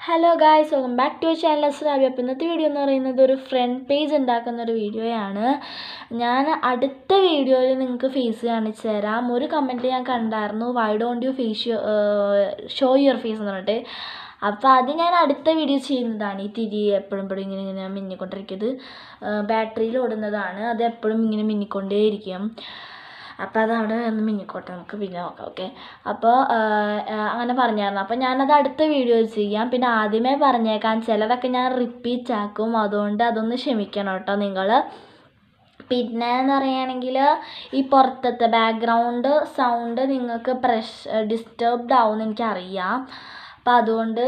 Hello guys, welcome back to channel Asrabi. അപ്പോൾ ഇന്നത്തെ video എന്ന് പറയുന്നത് ഒരു ഫ്രണ്ട് പേജ് ഉണ്ടാക്കുന്നൊരു വീഡിയോയാണ്. ഞാൻ അടുത്ത വീഡിയോയിൽ നിങ്ങൾക്ക് ഫേസ് കാണിച്ചു തരാം. ഒരു കമൻറ്റിൽ ഞാൻ കണ്ടായിരുന്നു, why don't you show your face എന്ന് പറഞ്ഞിട്ട്. അപ്പോൾ അത് ഞാൻ അടുത്ത വീഡിയോ ചെയ്യുന്നതാണ്. ഈ തിരി എപ്പോഴും ഇങ്ങനെ മിന്നിക്കൊണ്ടിരിക്കുന്നത് ബാറ്ററിയിൽ ഓടുന്നതാണ്. അത് എപ്പോഴും ഇങ്ങനെ മിന്നിക്കൊണ്ടേയിരിക്കും. അപ്പോൾ അതവിടെ ഒന്ന് മിന്നിക്കോട്ടെ, നമുക്ക് പിന്നെ നോക്കാം. ഓക്കെ, അപ്പോൾ അങ്ങനെ പറഞ്ഞായിരുന്നു. അപ്പോൾ ഞാനത് അടുത്ത വീഡിയോയിൽ ചെയ്യാം. പിന്നെ ആദ്യമേ പറഞ്ഞേക്കാം, ചിലതൊക്കെ ഞാൻ റിപ്പീറ്റ് ആക്കും, അതുകൊണ്ട് അതൊന്ന് ക്ഷമിക്കണം കേട്ടോ നിങ്ങൾ. പിന്നെ എന്ന് പറയുകയാണെങ്കിൽ ഈ പുറത്തത്തെ ബാക്ക്ഗ്രൗണ്ട് സൗണ്ട് നിങ്ങൾക്ക് ഡിസ്റ്റർബ്ഡ് ആവുമെന്ന് എനിക്കറിയാം. അപ്പോൾ അതുകൊണ്ട്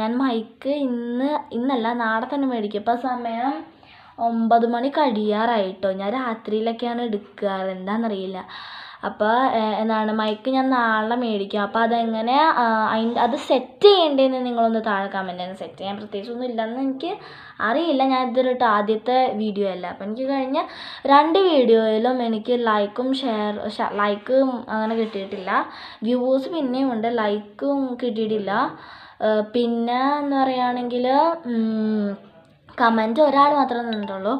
ഞാൻ മൈക്ക് ഇന്നല്ല നാളെ തന്നെ മേടിക്കും. ഇപ്പോൾ സമയം 9 മണി കഴിയാറായിട്ടോ. ഞാൻ രാത്രിയിലൊക്കെയാണ് എടുക്കാറ്, എന്താണെന്നറിയില്ല. അപ്പോൾ മൈക്ക് ഞാൻ നാളെ മേടിക്കും. അപ്പോൾ അതെങ്ങനെ അത് സെറ്റ് ചെയ്യേണ്ടതെന്ന് നിങ്ങളൊന്ന് താഴെ കമൻറ്റ് ചെയ്യണം. സെറ്റ് ചെയ്യാൻ പ്രത്യേകിച്ചൊന്നും ഇല്ലെന്ന് എനിക്ക് അറിയില്ല, ഞാൻ ഇതൊരു ആദ്യത്തെ വീഡിയോ അല്ല. അപ്പോൾ എനിക്ക് കഴിഞ്ഞ 2 വീഡിയോയിലും എനിക്ക് ലൈക്കും ലൈക്കും അങ്ങനെ കിട്ടിയിട്ടില്ല. വ്യൂവേഴ്സ് പിന്നെയും ഉണ്ട്, ലൈക്കും കിട്ടിയിട്ടില്ല. പിന്നെ എന്ന് പറയുകയാണെങ്കിൽ കമൻറ്റ് ഒരാൾ മാത്രമേ നിന്നിട്ടുള്ളൂ.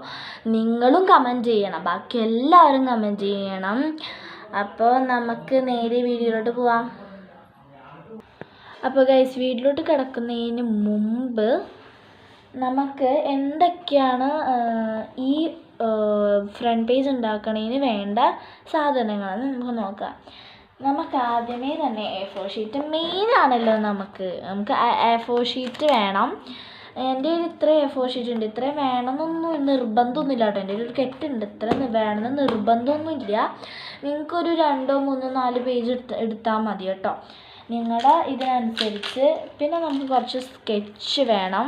നിങ്ങളും കമൻറ്റ് ചെയ്യണം, ബാക്കി എല്ലാവരും കമൻറ്റ് ചെയ്യണം. അപ്പോൾ നമുക്ക് നേരെ വീഡിയോയിലോട്ട് പോവാം. അപ്പോൾ ഗൈസ്, വീഡിയോയിലോട്ട് കിടക്കുന്നതിന് മുമ്പ് നമുക്ക് എന്തൊക്കെയാണ് ഈ ഫ്രണ്ട് പേജ് ഉണ്ടാക്കുന്നതിന് വേണ്ട സാധനങ്ങളെന്ന് നമുക്ക് നോക്കാം. നമുക്ക് ആദ്യമേ തന്നെ A4 ഷീറ്റ് മെയിനാണല്ലോ. നമുക്ക് A4 ഷീറ്റ് വേണം. എൻ്റെ കയ്യിൽ ഇത്ര A4 ഷീറ്റ് ഉണ്ട്. ഇത്രയും വേണമെന്നൊന്നും നിർബന്ധമൊന്നുമില്ല കേട്ടോ. എൻ്റെ ഒരു കെട്ടുണ്ട്, ഇത്ര വേണമെന്ന് നിർബന്ധമൊന്നുമില്ല. നിങ്ങൾക്കൊരു 2, 3, 4 പേജ് എടുത്താൽ മതി കേട്ടോ, നിങ്ങളുടെ ഇതിനനുസരിച്ച്. പിന്നെ നമുക്ക് കുറച്ച് സ്കെച്ച് വേണം.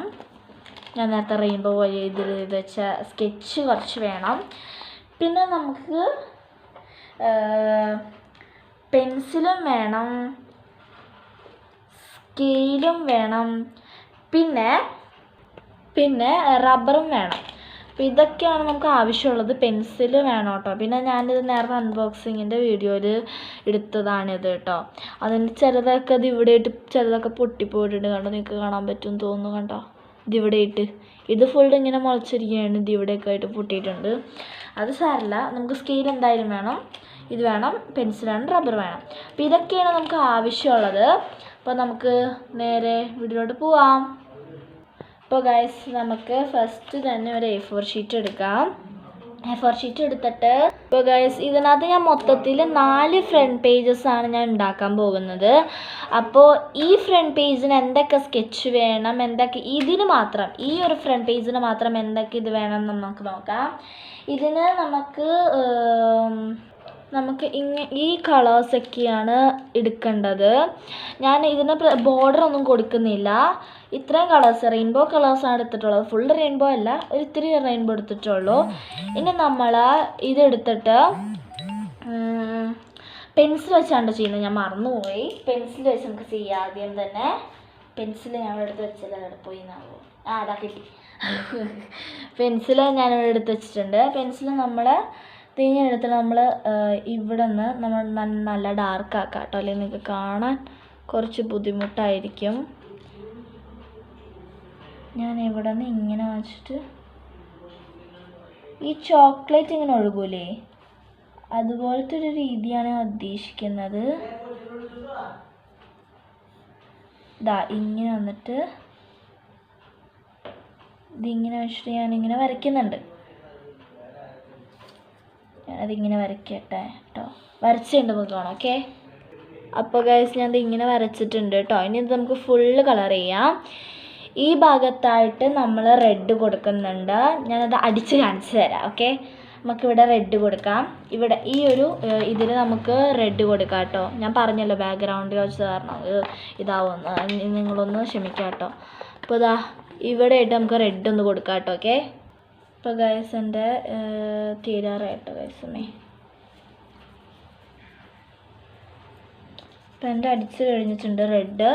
ഞാൻ നേരത്തെ റെയിൻബോ പോലെ ഇതിൽ വെച്ച സ്കെച്ച് കുറച്ച് വേണം. പിന്നെ നമുക്ക് പെൻസിലും വേണം, സ്കെയിലും വേണം, പിന്നെ റബ്ബറും വേണം. അപ്പോൾ ഇതൊക്കെയാണ് നമുക്ക് ആവശ്യമുള്ളത്. പെൻസിൽ വേണം കേട്ടോ. പിന്നെ ഞാനിത് നേരത്തെ അൺബോക്സിങ്ങിൻ്റെ വീഡിയോയിൽ എടുത്തതാണിത് കേട്ടോ. അതിന് ചിലതൊക്കെ ഇത് ഇവിടെ ഇട്ട് ചിലതൊക്കെ പൊട്ടിപ്പോയിട്ടുണ്ട് കണ്ടോ, നിങ്ങൾക്ക് കാണാൻ പറ്റുമെന്ന് തോന്നുന്നു. കണ്ടോ, ഇതിവിടെ ഇട്ട് ഇത് ഫുൾ ഇങ്ങനെ മുളച്ചിരിക്കുകയാണ്. ഇത് ഇവിടെയൊക്കെ ആയിട്ട് പൊട്ടിയിട്ടുണ്ട്. അത് സാരമില്ല, നമുക്ക് സ്കെയിൽ എന്തായാലും വേണം, ഇത് വേണം, പെൻസിൽ വേണം, റബ്ബർ വേണം. അപ്പോൾ ഇതൊക്കെയാണ് നമുക്ക് ആവശ്യമുള്ളത്. അപ്പോൾ നമുക്ക് നേരെ വീഡിയോയിലോട്ട് പോവാം. അപ്പോൾ ഗൈസ്, നമുക്ക് ഫസ്റ്റ് തന്നെ ഒരു A4 ഷീറ്റ് എടുക്കാം. A4 ഷീറ്റ് എടുത്തിട്ട് ഇപ്പോൾ ഗൈസ്, ഇതിനകത്ത് ഞാൻ മൊത്തത്തിൽ 4 ഫ്രണ്ട് പേജസാണ് ഞാൻ ഉണ്ടാക്കാൻ പോകുന്നത്. അപ്പോൾ ഈ ഫ്രണ്ട് പേജിന് എന്തൊക്കെ സ്കെച്ച് വേണം, എന്തൊക്കെ ഇതിന് മാത്രം, ഈ ഒരു ഫ്രണ്ട് പേജിന് മാത്രം എന്തൊക്കെ ഇത് വേണം നമുക്ക് നോക്കാം. ഇതിന് നമുക്ക് ഈ കളേഴ്സൊക്കെയാണ് എടുക്കേണ്ടത്. ഞാൻ ഇതിന് ബോർഡർ ഒന്നും കൊടുക്കുന്നില്ല. ഇത്രയും കളേഴ്സ്, റെയിൻബോ കളേഴ്സാണ് എടുത്തിട്ടുള്ളത്. ഫുൾ റെയിൻബോ അല്ല, ഒരു ഇത്തിരി റെയിൻബോ എടുത്തിട്ടുള്ളൂ. ഇനി നമ്മൾ ഇതെടുത്തിട്ട് പെൻസിൽ വെച്ചാണ് ചെയ്യുന്നത്. ഞാൻ മറന്നുപോയി, പെൻസിൽ വെച്ച് നമുക്ക് ചെയ്യാം. ആദ്യം തന്നെ പെൻസിൽ ഞാൻ എടുത്ത് വെച്ചത് അവിടെ പോയി എന്നാവോ, അതാ കിട്ടി. പെൻസിൽ ഞാനിവിടെ എടുത്ത് വെച്ചിട്ടുണ്ട്. പെൻസിൽ ഇങ്ങനെ എടുത്തിട്ട് നമ്മൾ ഇവിടെ നിന്ന് നമ്മൾ നല്ല ഡാർക്ക് ആക്കാം കേട്ടോ, അല്ലെങ്കിൽ നിങ്ങൾക്ക് കാണാൻ കുറച്ച് ബുദ്ധിമുട്ടായിരിക്കും. ഞാൻ ഇവിടെ നിന്ന് ഇങ്ങനെ വെച്ചിട്ട് ഈ ചോക്ലേറ്റ് ഇങ്ങനെ ഒഴുകൂലേ, അതുപോലത്തെ ഒരു രീതിയാണ് ഉദ്ദേശിക്കുന്നത്. ഇങ്ങനെ വന്നിട്ട് ഇതിങ്ങനെ വെച്ചിട്ട് ഞാനിങ്ങനെ വരയ്ക്കുന്നുണ്ട്. അതിങ്ങനെ വരയ്ക്കട്ടെ കേട്ടോ, വരച്ചിട്ടുണ്ട് നമുക്ക് കാണാം. ഓക്കെ, അപ്പോൾ ഗൈസ്, ഞാൻ ഇങ്ങനെ വരച്ചിട്ടുണ്ട് കേട്ടോ. ഇനി ഇത് നമുക്ക് ഫുള്ള് കളർ ചെയ്യാം. ഈ ഭാഗത്തായിട്ട് നമ്മൾ റെഡ് കൊടുക്കുന്നുണ്ട്. ഞാനത് അടിച്ച് കാണിച്ചു തരാം. ഓക്കെ, നമുക്കിവിടെ റെഡ് കൊടുക്കാം. ഇവിടെ ഈ ഒരു ഇതിൽ നമുക്ക് റെഡ് കൊടുക്കാം കേട്ടോ. ഞാൻ പറഞ്ഞല്ലോ ബാക്ക്ഗ്രൗണ്ടിൽ വെച്ച് കാരണം ഇതാവുമെന്ന്, നിങ്ങളൊന്ന് ക്ഷമിക്കാം കേട്ടോ. അപ്പോൾ ഇവിടെ ആയിട്ട് നമുക്ക് റെഡ് ഒന്ന് കൊടുക്കാം കേട്ടോ. ഓക്കെ, ഇപ്പോൾ ഗൈസ് എൻ്റെ തീരാറായിട്ടോ ഗൈസമ്മേ. ഇപ്പം എൻ്റെ അടിച്ച് കഴിഞ്ഞിട്ടുണ്ട് റെഡ്.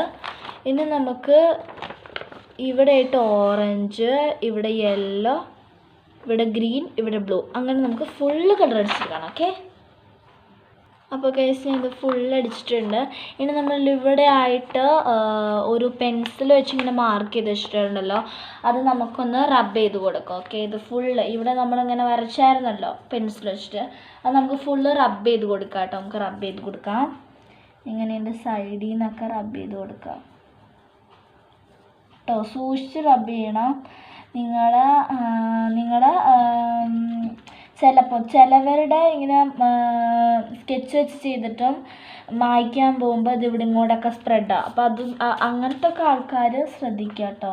ഇനി നമുക്ക് ഇവിടെ ആയിട്ട് ഓറഞ്ച്, ഇവിടെ യെല്ലോ, ഇവിടെ ഗ്രീൻ, ഇവിടെ ബ്ലൂ, അങ്ങനെ നമുക്ക് ഫുള്ള് കളർ അടിച്ചെടുക്കണം. ഓക്കെ, അപ്പോൾ ഗൈസ് ഞാൻ ഇത് ഫുൾ അടിച്ചിട്ടുണ്ട്. ഇനി നമ്മൾ ഇവിടെ ആയിട്ട് ഒരു പെൻസിൽ വെച്ച് ഇങ്ങനെ മാർക്ക് ചെയ്ത് വെച്ചിട്ടുണ്ടല്ലോ, അത് നമുക്കൊന്ന് റബ്ബ് ചെയ്ത് കൊടുക്കാം. ഓക്കെ, ഇത് ഫുള്ള് ഇവിടെ നമ്മളിങ്ങനെ വരച്ചായിരുന്നല്ലോ പെൻസിൽ വെച്ചിട്ട്, അത് നമുക്ക് ഫുള്ള് റബ്ബ് ചെയ്ത് കൊടുക്കാം കേട്ടോ. നമുക്ക് റബ്ബ് ചെയ്ത് കൊടുക്കാം. ഇങ്ങനെ എൻ്റെ സൈഡിൽ നിന്നൊക്കെ റബ്ബ് ചെയ്ത് കൊടുക്കാം കേട്ടോ. സൂക്ഷിച്ച് റബ്ബ് ചെയ്യണം. നിങ്ങളുടെ ചിലവരുടെ ഇങ്ങനെ സ്കെച്ച് വെച്ച് ചെയ്തിട്ടും മായ്ക്കാൻ പോകുമ്പോൾ ഇത് ഇവിടെ ഇങ്ങോട്ടൊക്കെ സ്പ്രെഡാണ്. അപ്പോൾ അത് അങ്ങനത്തെ ഒക്കെ ആൾക്കാർ ശ്രദ്ധിക്കുക കേട്ടോ.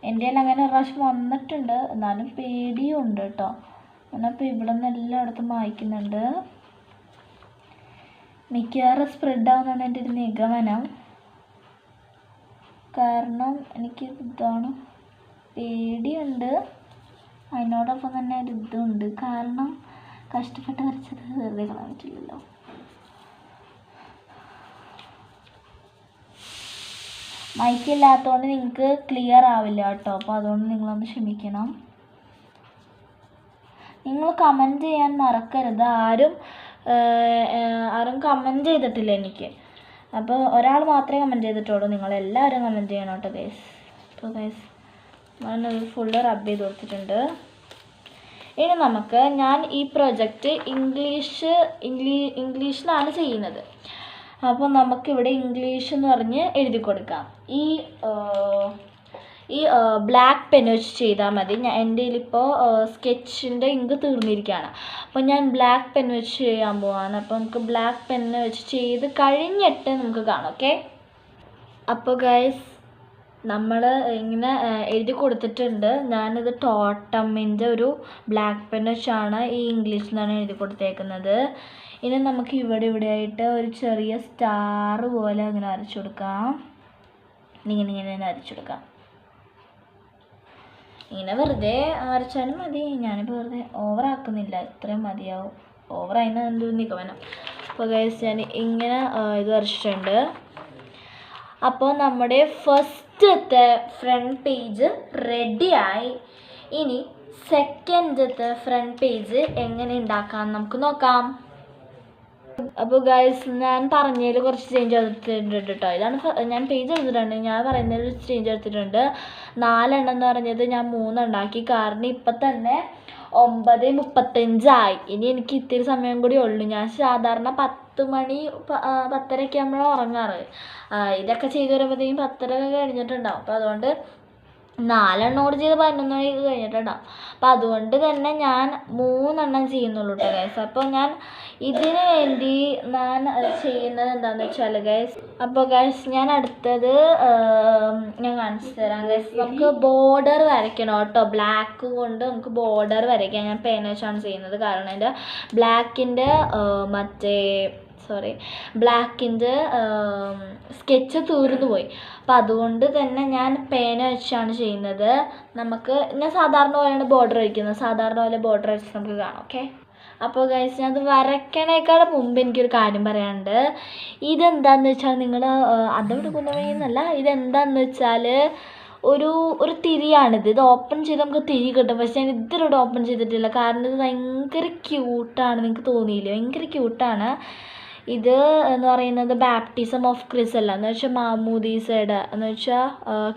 എൻ്റെ കയ്യിൽ അങ്ങനെ ഒരു പ്രാവശ്യം വന്നിട്ടുണ്ട്, എന്നാലും പേടിയും ഉണ്ട് കേട്ടോ. ഞാനപ്പോൾ ഇവിടെ നിന്ന് എല്ലായിടത്തും മായ്ക്കുന്നുണ്ട്. മിക്കവാറും സ്പ്രെഡാവുന്നതാണ് എൻ്റെ ഒരു നിഗമനം. കാരണം എനിക്ക് ഇതാണ് പേടിയുണ്ട്, അതിനോടൊപ്പം തന്നെ ഒരു ഇതുണ്ട്. കാരണം കഷ്ടപ്പെട്ട് വരച്ചത് വെറുതെ കളയാൻ പറ്റില്ലല്ലോ. മൈക്കില്ലാത്തതുകൊണ്ട് നിങ്ങൾക്ക് ക്ലിയർ ആവില്ല കേട്ടോ. അപ്പോൾ അതുകൊണ്ട് നിങ്ങളൊന്ന് ക്ഷമിക്കണം. നിങ്ങൾ കമൻറ്റ് ചെയ്യാൻ മറക്കരുത്. ആരും കമൻറ്റ് ചെയ്തിട്ടില്ല എനിക്ക്. അപ്പോൾ ഒരാൾ മാത്രമേ കമൻറ്റ് ചെയ്തിട്ടുള്ളൂ. നിങ്ങളെല്ലാവരും കമൻറ്റ് ചെയ്യണം കേട്ടോ ഗൈസ്. അപ്പോൾ ഗൈസ് ഞാനത് ഫുള്ള് റബ്ബ് ചെയ്ത് കൊടുത്തിട്ടുണ്ട്. ഇനി ഞാൻ ഈ പ്രൊജക്റ്റ് ഇംഗ്ലീഷിലാണ് ചെയ്യുന്നത്. അപ്പോൾ നമുക്കിവിടെ ഇംഗ്ലീഷ് എന്ന് പറഞ്ഞ് എഴുതി കൊടുക്കാം. ഈ ബ്ലാക്ക് പെൻ വെച്ച് ചെയ്താൽ മതി. എൻ്റെ കയ്യിലിപ്പോൾ സ്കെച്ചിൻ്റെ ഇങ്ക് തീർന്നിരിക്കുകയാണ്. അപ്പോൾ ഞാൻ ബ്ലാക്ക് പെൻ വെച്ച് ചെയ്യാൻ പോവാണ്. അപ്പോൾ നമുക്ക് ബ്ലാക്ക് പെന്ന് വെച്ച് ചെയ്ത് കഴിഞ്ഞിട്ട് നമുക്ക് കാണാം. ഓക്കെ, അപ്പോൾ ഗൈസ് നമ്മൾ ഇങ്ങനെ എഴുതി കൊടുത്തിട്ടുണ്ട്. ഞാനിത് ടോട്ടമിൻ്റെ ഒരു ബ്ലാക്ക് പെൻ വെച്ചാണ് ഈ ഇംഗ്ലീഷിൽ നിന്നാണ് എഴുതി കൊടുത്തേക്കുന്നത്. ഇനി നമുക്ക് ഇവിടെ ആയിട്ട് ഒരു ചെറിയ സ്റ്റാർ പോലെ ഇങ്ങനെ വരച്ചു കൊടുക്കാം. ഇങ്ങനെ വരച്ചു കൊടുക്കാം. ഇങ്ങനെ വെറുതെ വരച്ചാലും മതി. ഞാനിപ്പോൾ വെറുതെ ഓവറാക്കുന്നില്ല, ഇത്രയും മതിയാവും. ഓവറായിരുന്നു എൻ്റെ ഒരു നിഗമനം. അപ്പോൾ ഗൈസ് ഞാൻ ഇങ്ങനെ ഇത് വരച്ചിട്ടുണ്ട്. അപ്പോൾ നമ്മുടെ ഫസ്റ്റത്തെ ഫ്രണ്ട് പേജ് റെഡിയായി. ഇനി സെക്കൻഡത്തെ ഫ്രണ്ട് പേജ് എങ്ങനെ ഉണ്ടാക്കാം നമുക്ക് നോക്കാം. അപ്പോൾ ഗൈസ് ഞാൻ പറഞ്ഞതിൽ കുറച്ച് ചേഞ്ച് എടുത്തിട്ടുണ്ട് കേട്ടോ. ഇതാണ് ഞാൻ പേജ് എടുത്തിട്ടുണ്ട്. ഞാൻ പറയുന്നതിൽ ചേഞ്ച് എടുത്തിട്ടുണ്ട്. 4 എണ്ണം എന്ന് പറഞ്ഞത് ഞാൻ 3 ഉണ്ടാക്കി. കാരണം ഇപ്പം തന്നെ 9:35 ഇനി എനിക്ക് ഇത്തിരി സമയം കൂടി ഉള്ളൂ. ഞാൻ സാധാരണ 10 മണി 10:30 ആകുമ്പോഴാണ് ഉറങ്ങാറ്. ഇതൊക്കെ ചെയ്ത് വരുമ്പോഴത്തേക്കും 10:30 കഴിഞ്ഞിട്ടുണ്ടാവും. അപ്പോൾ അതുകൊണ്ട് 4 എണ്ണം കൂടി ചെയ്ത് 11 മണിക്ക് കഴിഞ്ഞിട്ടുണ്ടാവും. അപ്പോൾ അതുകൊണ്ട് തന്നെ ഞാൻ 3 എണ്ണം ചെയ്യുന്നുള്ളൂ കേട്ടോ ഗൈസ്. അപ്പോൾ ഞാൻ ഇതിന് വേണ്ടി ചെയ്യുന്നത് എന്താണെന്ന് വെച്ചാൽ ഗൈസ്, അപ്പോൾ ഗൈസ് ഞാൻ അടുത്തത് ഞാൻ കാണിച്ചു തരാം ഗൈസ്. നമുക്ക് ബോർഡർ വരയ്ക്കണം കേട്ടോ. ബ്ലാക്ക് കൊണ്ട് നമുക്ക് ബോർഡർ വരയ്ക്കാം. ഞാൻ പേന വെച്ചാണ് ചെയ്യുന്നത്. കാരണം എൻ്റെ ബ്ലാക്കിൻ്റെ ബ്ലാക്കിൻ്റെ സ്കെച്ച് തീർന്നു പോയി. അപ്പം അതുകൊണ്ട് തന്നെ ഞാൻ പേന വെച്ചാണ് ചെയ്യുന്നത്. ഞാൻ സാധാരണ പോലെയാണ് ബോർഡർ വരയ്ക്കുന്നത്. സാധാരണ പോലെ ബോർഡർ വെച്ച് നമുക്ക് കാണാം. ഓക്കെ, അപ്പോൾ ഗൈസ് ഞാൻ അത് വരയ്ക്കണേക്കാൾ മുമ്പ് എനിക്കൊരു കാര്യം പറയാനുണ്ട്. ഇതെന്താണെന്ന് വെച്ചാൽ നിങ്ങൾ അതോട് കൊണ്ടുപോയെന്നല്ല, ഇതെന്താണെന്ന് വെച്ചാൽ ഒരു തിരിയാണിത്. ഇത് ഓപ്പൺ ചെയ്ത് നമുക്ക് തിരി കിട്ടും. പക്ഷേ ഞാൻ ഇതിലൂടെ ഓപ്പൺ ചെയ്തിട്ടില്ല. കാരണം ഇത് ഭയങ്കര ക്യൂട്ടാണ്. നിങ്ങൾക്ക് തോന്നിയില്ലേ? ഭയങ്കര ക്യൂട്ടാണ്. ഇത് എന്ന് പറയുന്നത് ബാപ്റ്റിസം ഓഫ് ക്രിസല്ല എന്ന് വെച്ചാൽ മാമോദീസയുടെ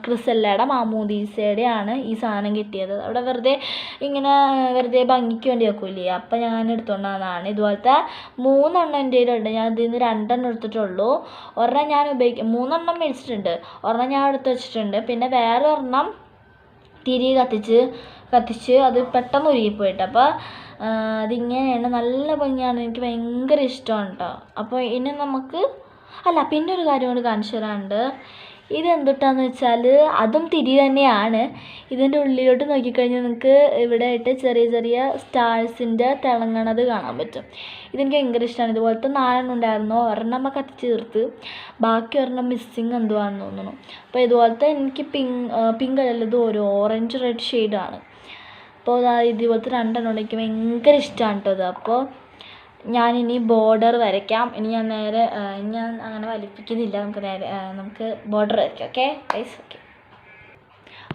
ക്രിസല്ലയുടെ മാമോദീസയുടെയാണ് ഈ സാധനം കിട്ടിയത്. അവിടെ വെറുതെ ഭംഗിക്ക് വേണ്ടി വെക്കൂലേ, അപ്പം ഞാൻ എടുത്തുകൊണ്ടാണ്. ഇതുപോലത്തെ 3 എണ്ണം എൻ്റെ കയ്യിലുണ്ട്. ഞാൻ ഇതിൽ നിന്ന് 2 എണ്ണം എടുത്തിട്ടുള്ളൂ. ഒരെണ്ണം ഞാൻ 3 എണ്ണം മേടിച്ചിട്ടുണ്ട്. ഒരെണ്ണം ഞാൻ എടുത്ത് വെച്ചിട്ടുണ്ട്. പിന്നെ വേറെ ഒരെണ്ണം തിരി കത്തിച്ച് അത് പെട്ടെന്ന് ഉരുകിപ്പോയിട്ട്. അപ്പോൾ അതിങ്ങനെയാണ്. നല്ല ഭംഗിയാണ്. എനിക്ക് ഭയങ്കര ഇഷ്ടമാണ് കേട്ടോ. അപ്പോൾ ഇനി പിന്നെ ഒരു കാര്യം കൂടി കാണിച്ചു തരാനുണ്ട്. ഇതെന്തുട്ടാന്ന് വെച്ചാൽ അതും തിരി തന്നെയാണ്. ഇതിൻ്റെ ഉള്ളിലോട്ട് നോക്കിക്കഴിഞ്ഞാൽ നിങ്ങൾക്ക് ഇവിടെ ആയിട്ട് ചെറിയ ചെറിയ സ്റ്റാർസിൻ്റെ തിളങ്ങണത് കാണാൻ പറ്റും. ഇതെനിക്ക് ഭയങ്കര ഇഷ്ടമാണ്. ഇതുപോലത്തെ 4 എണ്ണം ഉണ്ടായിരുന്നു. ഒരെണ്ണം കത്തിച്ച് തീർത്ത്, ബാക്കി ഒരെണ്ണം മിസ്സിങ് എന്തുവാണെന്ന് തോന്നുന്നു. അപ്പോൾ ഇതുപോലത്തെ എനിക്ക് പിങ്ക് അല്ല, ഇത് ഒരു ഓറഞ്ച് റെഡ് ഷെയ്ഡാണ്. അപ്പോൾ ഇതുപോലത്തെ 2 എണ്ണം എനിക്ക് ഭയങ്കര ഇഷ്ടമാണ് കേട്ടോ ഇത്. അപ്പോൾ ഞാനിനി ബോർഡർ വരയ്ക്കാം. ഞാൻ അങ്ങനെ വലിപ്പിക്കുന്നില്ല. നമുക്ക് ബോർഡർ വരയ്ക്കാം. Okay guys, okay.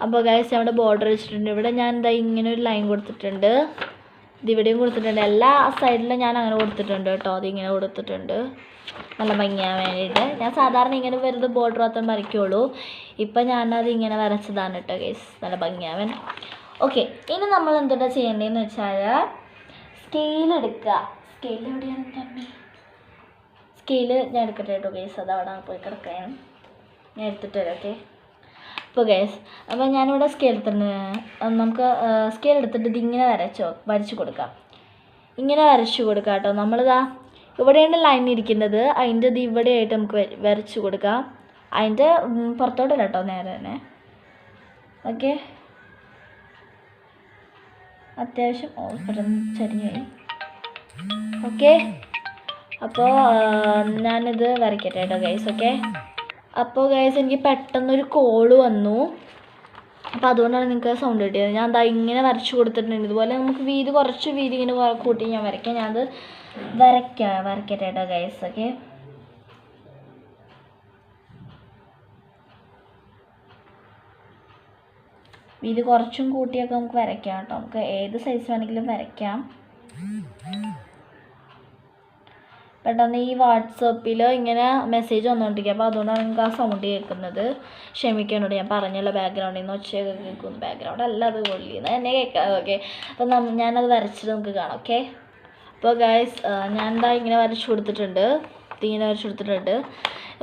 അപ്പോൾ ഗൈസ് അവിടെ ബോർഡർ വെച്ചിട്ടുണ്ട്. ഇവിടെ ഞാൻ ഇങ്ങനെ ഒരു ലൈൻ കൊടുത്തിട്ടുണ്ട്. ഇതിവിടെയും കൊടുത്തിട്ടുണ്ട്. എല്ലാ സൈഡിലും ഞാൻ അങ്ങനെ കൊടുത്തിട്ടുണ്ട് കേട്ടോ. അതിങ്ങനെ കൊടുത്തിട്ടുണ്ട് നല്ല ഭംഗിയാൻ വേണ്ടിയിട്ട്. ഞാൻ സാധാരണ ഇങ്ങനെ വെറുതെ ബോർഡർ മാത്രം വരയ്ക്കുള്ളൂ. ഇപ്പം ഞാനത് ഇങ്ങനെ വരച്ചതാണ് കേട്ടോ ഗൈസ്, നല്ല ഭംഗിയാവൻ. ഓക്കെ, ഇനി നമ്മൾ എന്തുട്ടാ ചെയ്യേണ്ടതെന്ന് വെച്ചാൽ സ്കെയിൽ എടുക്കുക. സ്കെയിൽ എവിടെയാണ് എൻ്റെ അമ്മ? സ്കെയിൽ ഞാൻ എടുക്കട്ടെ കേട്ടോ ഗൈസ്, അത് അവിടെ പോയി കിടക്കുകയാണ്. ഞാൻ എടുത്തിട്ട് വരാം. ഓക്കെ, അപ്പോൾ ഗൈസ്, അപ്പോൾ ഞാനിവിടെ സ്കെയിൽ എടുത്തിട്ടുണ്ട്. നമുക്ക് സ്കെയിൽ എടുത്തിട്ട് ഇതിങ്ങനെ വരച്ചു കൊടുക്കാം. ഇങ്ങനെ വരച്ചു കൊടുക്കാം കേട്ടോ. നമ്മളിതാ ഇവിടെയാണ് ലൈൻ ഇരിക്കുന്നത്, അതിൻ്റെ ഇത് ഇവിടെയായിട്ട് നമുക്ക് വരച്ചു കൊടുക്കാം. അതിൻ്റെ പുറത്തോട്ടല്ല കേട്ടോ, നേരെ തന്നെ. ഓക്കെ, അത്യാവശ്യം ചരിഞ്ഞായി. ഓക്കെ, അപ്പോൾ ഞാനിത് വരയ്ക്കട്ടെ കേട്ടോ ഗൈസ്. ഓക്കെ, അപ്പോൾ ഗൈസ് എനിക്ക് പെട്ടെന്നൊരു കോള് വന്നു, അപ്പോൾ അതുകൊണ്ടാണ് നിങ്ങൾക്ക് സൗണ്ട് കിട്ടിയത്. ഞാൻ ദാ ഇങ്ങനെ വരച്ചു കൊടുത്തിട്ടുണ്ട്. ഇതുപോലെ നമുക്ക് കുറച്ച് വീതി ഇങ്ങനെ കൂട്ടി ഞാൻ വരയ്ക്കാം. ഞാനത് വരയ്ക്കട്ടെ കേട്ടോ ഗൈസ്. ഓക്കെ, വീതി കുറച്ചും കൂട്ടിയൊക്കെ നമുക്ക് വരയ്ക്കാം കേട്ടോ. നമുക്ക് ഏത് സൈസ് വേണമെങ്കിലും വരയ്ക്കാം. പെട്ടെന്ന് ഈ വാട്സപ്പിൽ ഇങ്ങനെ മെസ്സേജ് വന്നുകൊണ്ടിരിക്കുക, അപ്പോൾ അതുകൊണ്ടാണ് നിങ്ങൾക്ക് ആ സൗണ്ട് കേൾക്കുന്നത്. ക്ഷമിക്കാനോട്, ഞാൻ പറഞ്ഞല്ലോ ബാക്ക്ഗ്രൗണ്ടിൽ നിന്ന് ഒച്ചയൊക്കെ കേൾക്കുന്നു. ബാക്ക്ഗ്രൗണ്ട് അല്ല, അത് കൊള്ളിന്ന് എന്നെ കേൾക്കാം. ഓക്കെ, അപ്പം ഞാനത് വരച്ചിട്ട് നമുക്ക് കാണാം. ഓക്കെ, അപ്പോൾ ഗൈസ് ഞാൻ എന്താ ഇങ്ങനെ വരച്ചു കൊടുത്തിട്ടുണ്ട്. ഇതിങ്ങനെ വരച്ചു കൊടുത്തിട്ടുണ്ട്.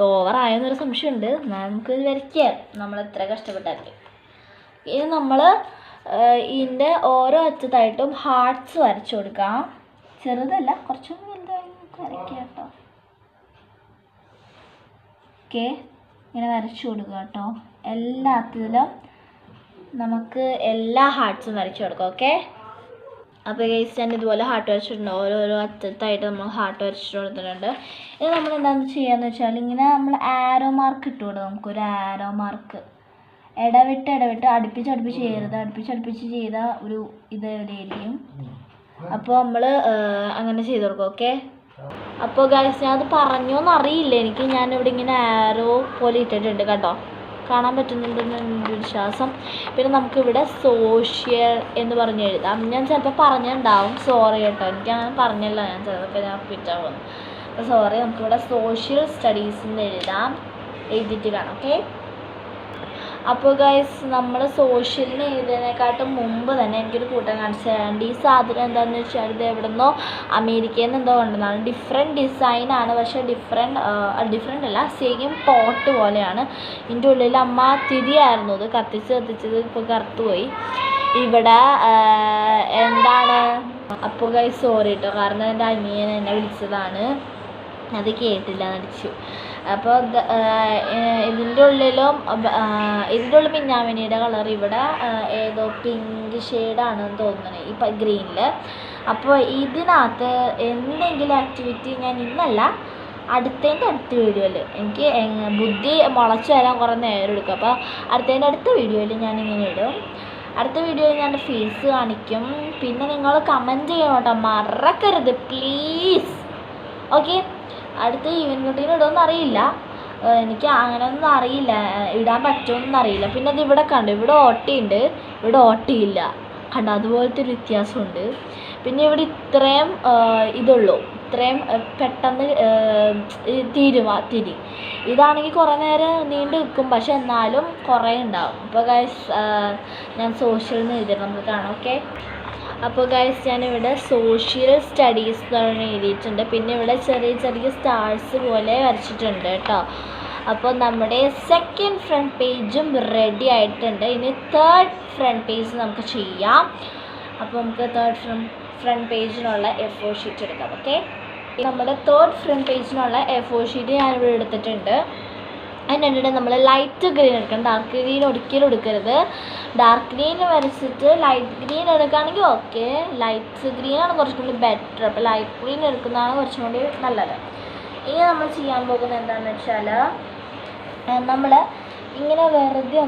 ഓവറായെന്നൊരു സംശയമുണ്ട്. നമുക്ക് വരയ്ക്കാം, നമ്മൾ എത്ര കഷ്ടപ്പെട്ടാലും. ഇനി നമ്മൾ ഇതിൻ്റെ ഓരോ അറ്റത്തായിട്ടും ഹാർട്ട്സ് വരച്ചു കൊടുക്കാം. ചെറുതല്ല, കുറച്ചൊന്നും വലുതായി വരയ്ക്കുക കേട്ടോ. ഓക്കെ, ഇങ്ങനെ വരച്ചു കൊടുക്കുക കേട്ടോ. എല്ലാത്തിലും നമുക്ക് എല്ലാ ഹാർട്ട്സും വരച്ചു കൊടുക്കാം. ഓക്കെ, അപ്പോൾ ഗൈസ് ഞാൻ ഇതുപോലെ ഹാർട്ട് വരച്ചിട്ടുണ്ട്. ഓരോരോ അറ്റത്തായിട്ട് നമ്മൾ ഹാർട്ട് വരച്ചിട്ട് കൊടുത്തിട്ടുണ്ട്. ഇനി നമ്മൾ എന്താണെന്ന് ചെയ്യാന്ന് വെച്ചാൽ ഇങ്ങനെ നമ്മൾ ആരോ മാർക്ക് ഇട്ട് കൊടുക്കാം. നമുക്കൊരു ആരോ മാർക്ക് ഇടവിട്ട് അടുപ്പിച്ച് ചെയ്ത ഒരു ഇതായിരിക്കും. അപ്പോൾ നമ്മൾ അങ്ങനെ ചെയ്ത് കൊടുക്കും. ഓക്കെ, അപ്പോൾ ഗൈസ് ഞാനത് പറഞ്ഞോന്നറിയില്ല എനിക്ക്. ഞാനിവിടെ ഇങ്ങനെ ആരോ പോലെ ഇട്ടിട്ടുണ്ട് കേട്ടോ, കാണാൻ പറ്റുന്നുണ്ടെന്ന് എൻ്റെ വിശ്വാസം. പിന്നെ നമുക്കിവിടെ സോഷ്യൽ എന്ന് പറഞ്ഞ് എഴുതാം. ഞാൻ ചിലപ്പോൾ പറഞ്ഞിട്ടുണ്ടാവും, സോറി കേട്ടോ, എനിക്കങ്ങനെ പറഞ്ഞല്ല. ഞാൻ ചിലപ്പോൾ പിറ്റാവുന്നു, അപ്പോൾ സോറി. നമുക്കിവിടെ സോഷ്യൽ സ്റ്റഡീസ് എന്ന് എഴുതിയിട്ട് കാണാം. ഓക്കെ, അപ്പോൾ ഗൈസ് നമ്മൾ സോഷ്യലിന് എഴുതുന്നതിനെക്കാട്ടും മുമ്പ് തന്നെ എനിക്കൊരു കൂട്ടം കാണിച്ചു തരാണ്ട്. ഈ സാധനം എന്താണെന്ന് വെച്ചാൽ ഇത് എവിടെ നിന്നോ അമേരിക്കയിൽ നിന്ന് എന്തോ കൊണ്ടുവന്നതാണ്. ഡിഫറെൻറ്റ് ഡിസൈനാണ്, പക്ഷേ ഡിഫറെൻ്റ് അല്ല, സെയിം പോട്ട് പോലെയാണ്. ഇതിൻ്റെ ഉള്ളിൽ അമ്മ തിരിയായിരുന്നു ഇത് കത്തിച്ചത് ഇപ്പോൾ കറുത്തുപോയി. ഇവിടെ എന്താണ്, അപ്പോൾ ഗൈസ് സോറി കേട്ടോ, കാരണം എൻ്റെ അനിയൻ എന്നെ വിളിച്ചതാണ്, അത് കേട്ടില്ല നടിച്ചു. അപ്പോൾ ഇതിൻ്റെ ഉള്ളിലും മിന്നാമിനിയുടെ കളർ ഇവിടെ ഏതോ പിങ്ക് ഷെയ്ഡാണെന്ന് തോന്നുന്നത് ഈ ഗ്രീനിൽ. അപ്പോൾ ഇതിനകത്ത് എന്തെങ്കിലും ആക്ടിവിറ്റി ഞാൻ ഇന്നല്ല അടുത്ത വീഡിയോയിൽ, എനിക്ക് ബുദ്ധി മുളച്ച് വരാൻ കുറേ നേരം എടുക്കും. അപ്പോൾ അടുത്ത വീഡിയോയിൽ ഞാനിങ്ങനെ ഇടും. അടുത്ത വീഡിയോയിൽ ഞാൻ ഫേസ് കാണിക്കും. പിന്നെ നിങ്ങൾ കമൻറ്റ് ചെയ്യണം കേട്ടോ, മറക്കരുത് പ്ലീസ്. ഓക്കെ, അടുത്ത ഈവനിങ് റൂട്ടീൻ ഇടുമെന്ന് അറിയില്ല, എനിക്ക് അങ്ങനെയൊന്നും അറിയില്ല, ഇടാൻ പറ്റുമെന്നൊന്നും അറിയില്ല. പിന്നെ അത് ഇവിടെ കണ്ടു, ഇവിടെ ഓട്ടിയുണ്ട്, ഇവിടെ ഓട്ടിയില്ല കണ്ടോ, അതുപോലത്തെ ഒരു വ്യത്യാസമുണ്ട്. പിന്നെ ഇവിടെ ഇത്രയും ഇതുള്ളൂ, ഇത്രയും പെട്ടെന്ന് തിരി. ഇതാണെങ്കിൽ കുറേ നേരം നീണ്ടു നിൽക്കും, പക്ഷെ എന്നാലും കുറേ ഉണ്ടാവും. അപ്പോൾ ഗൈസ് ഞാൻ സോഷ്യൽ എന്ന് എഴുതിയിട്ട് നമുക്ക് കാണാം. ഓക്കെ, അപ്പോൾ ഗൈസ് ഞാനിവിടെ സോഷ്യൽ സ്റ്റഡീസ് എന്ന് എഴുതിയിട്ടുണ്ട്. പിന്നെ ഇവിടെ ചെറിയ സ്റ്റാർസ് പോലെ വരച്ചിട്ടുണ്ട് കേട്ടോ. അപ്പോൾ നമ്മുടെ സെക്കൻഡ് ഫ്രണ്ട് പേജും റെഡി ആയിട്ടുണ്ട്. ഇനി തേർഡ് ഫ്രണ്ട് പേജ് നമുക്ക് ചെയ്യാം. അപ്പോൾ നമുക്ക് തേർഡ് ഫ്രണ്ട് പേജിനുള്ള A4 ഷീറ്റ് എടുക്കാം. ഓക്കെ, നമ്മുടെ തേർഡ് ഫ്രണ്ട് പേജിനുള്ള A4 ഷീറ്റ് ഞാനിവിടെ എടുത്തിട്ടുണ്ട്. അതിനുവേണ്ടിയിട്ട് നമ്മൾ ലൈറ്റ് ഗ്രീൻ എടുക്കണം, ഡാർക്ക് ഗ്രീൻ ഒരിക്കലും എടുക്കരുത്. ഡാർക്ക് ഗ്രീൻ വരച്ചിട്ട് ലൈറ്റ് ഗ്രീൻ എടുക്കുകയാണെങ്കിൽ ഓക്കെ, ലൈറ്റ് ഗ്രീനാണ് കുറച്ചും കൂടി ബെറ്റർ. അപ്പോൾ ലൈറ്റ് ഗ്രീൻ എടുക്കുന്നതാണ് കുറച്ചും കൂടി നല്ലത്. ഇനി നമ്മൾ ചെയ്യാൻ പോകുന്നത് എന്താണെന്ന് വെച്ചാൽ നമ്മൾ ഇങ്ങനെ വെറുതെ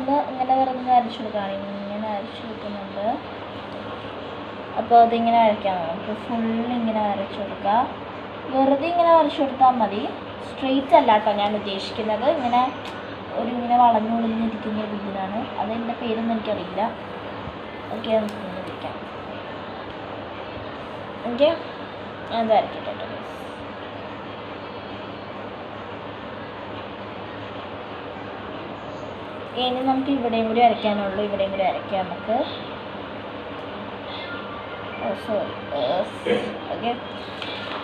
വരച്ചു കൊടുക്കുകയാണ്. ഇങ്ങനെ വരച്ചു കൊടുക്കുന്നുണ്ട്. അപ്പോൾ അതിങ്ങനെ വരയ്ക്കാം, നമുക്ക് ഫുള്ളിങ്ങനെ വരച്ചു കൊടുക്കുക. വെറുതെ ഇങ്ങനെ വരച്ചു കൊടുത്താൽ മതി, സ്ട്രെയിറ്റ് അല്ല കേട്ടോ ഞാൻ ഉദ്ദേശിക്കുന്നത്. ഇങ്ങനെ വളഞ്ഞിരിക്കുന്ന ഒരു ഇതിലാണ്, അതെൻ്റെ പേരൊന്നും എനിക്കറിയില്ല. ഓക്കെ, നമുക്ക് ഇരിക്കാം. ഓക്കെ, ഞാൻ വരയ്ക്കട്ടെ കേട്ടോ. ഇനി നമുക്ക് ഇവിടെയും കൂടി വരയ്ക്കാനുള്ളൂ, ഇവിടെയും കൂടി വരയ്ക്കാം നമുക്ക്. ഓക്കെ